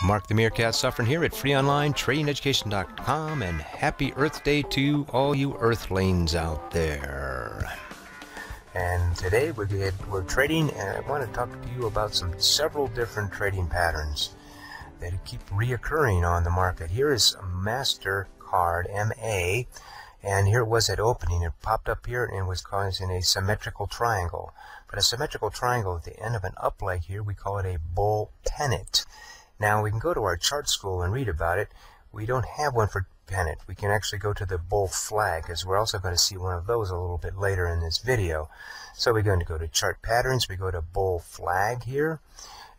Mark the Meerkat Suffering here at freeonlinetradingeducation.com, and happy Earth Day to all you Earthlings out there. And today we're trading, and I want to talk to you about several different trading patterns that keep reoccurring on the market. Here is MasterCard, MA, and here it was at opening. It popped up here and was causing a symmetrical triangle. But a symmetrical triangle at the end of an up leg here, we call it a bull pennant. Now we can go to our chart school and read about it. We don't have one for pennant. We can actually go to the bull flag, because we're also going to see one of those a little bit later in this video. So we're going to go to chart patterns. We go to bull flag here,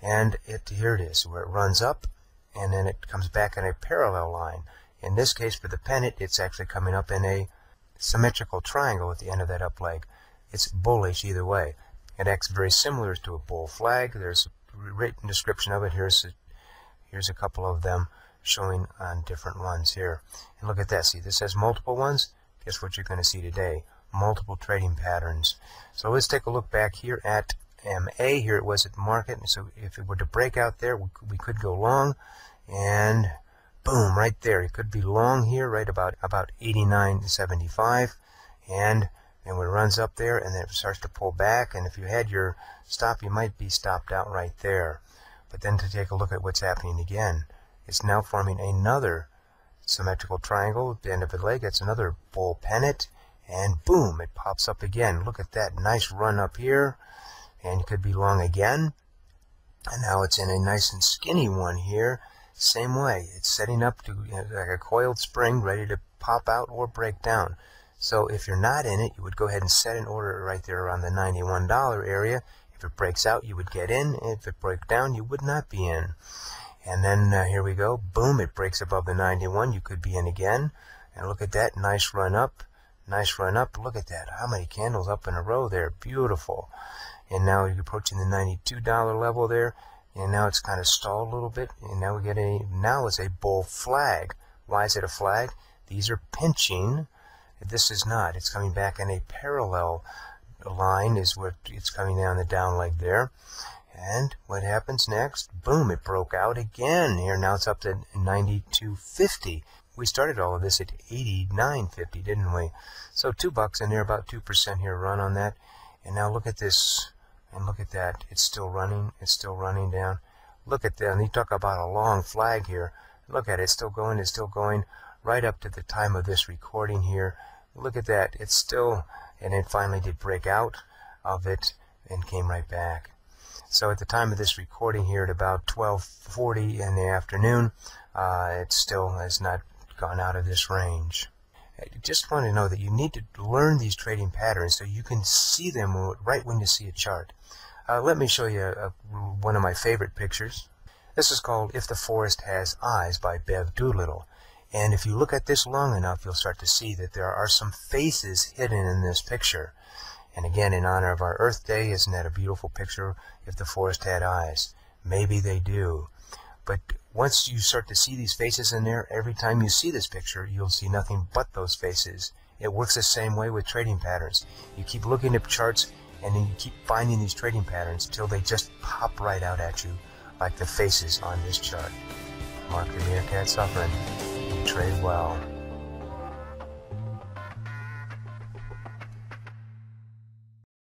and here it is, where it runs up and then it comes back in a parallel line. In this case, for the pennant, it's actually coming up in a symmetrical triangle at the end of that up leg. It's bullish either way. It acts very similar to a bull flag. There's a written description of it. Here's a couple of them showing on different ones here. And look at that. See, this has multiple ones. Guess what you're going to see today? Multiple trading patterns. So let's take a look back here at MA. Here it was at the market. And so if it were to break out there, we could go long. And boom, right there. It could be long here, right about 89.75. And when it runs up there and then it starts to pull back. And if you had your stop, you might be stopped out right there. But then to take a look at what's happening again, it's now forming another symmetrical triangle at the end of the leg. That's another bull pennant, and boom, it pops up again. Look at that nice run up here, and it could be long again. And now it's in a nice and skinny one here. Same way, it's setting up to like a coiled spring, ready to pop out or break down. So if you're not in it, you would go ahead and set an order right there around the $91 area. If it breaks out, you would get in. If it breaks down, you would not be in. And then here we go. Boom, it breaks above the 91. You could be in again. And look at that. Nice run up. Nice run up. Look at that. How many candles up in a row there? Beautiful. And now you're approaching the $92 level there. And now it's kind of stalled a little bit. And now now it's a bull flag. Why is it a flag? These are pinching. This is not. It's coming back in a parallel line is what it's coming down the down leg there. And what happens next? Boom, it broke out again here. Now it's up to 92.50. We started all of this at 89.50, didn't we? So $2 in there, about 2% here run on that. And now look at this, and look at that. It's still running. It's still running down. Look at that. And you talk about a long flag here. Look at it. It's still going. It's still going right up to the time of this recording here. Look at that. It's still, and it finally did break out of it and came right back. So at the time of this recording here at about 12:40 in the afternoon, it still has not gone out of this range. I just want to know that you need to learn these trading patterns so you can see them right when you see a chart. Let me show you one of my favorite pictures. This is called If the Forest Has Eyes by Bev Doolittle. And if you look at this long enough, you'll start to see that there are some faces hidden in this picture. And again, in honor of our Earth Day, isn't that a beautiful picture? If the forest had eyes. Maybe they do. But once you start to see these faces in there, every time you see this picture, you'll see nothing but those faces. It works the same way with trading patterns. You keep looking at charts, and then you keep finding these trading patterns till they just pop right out at you, like the faces on this chart. Mark the Meerkat Suffering. Trade well.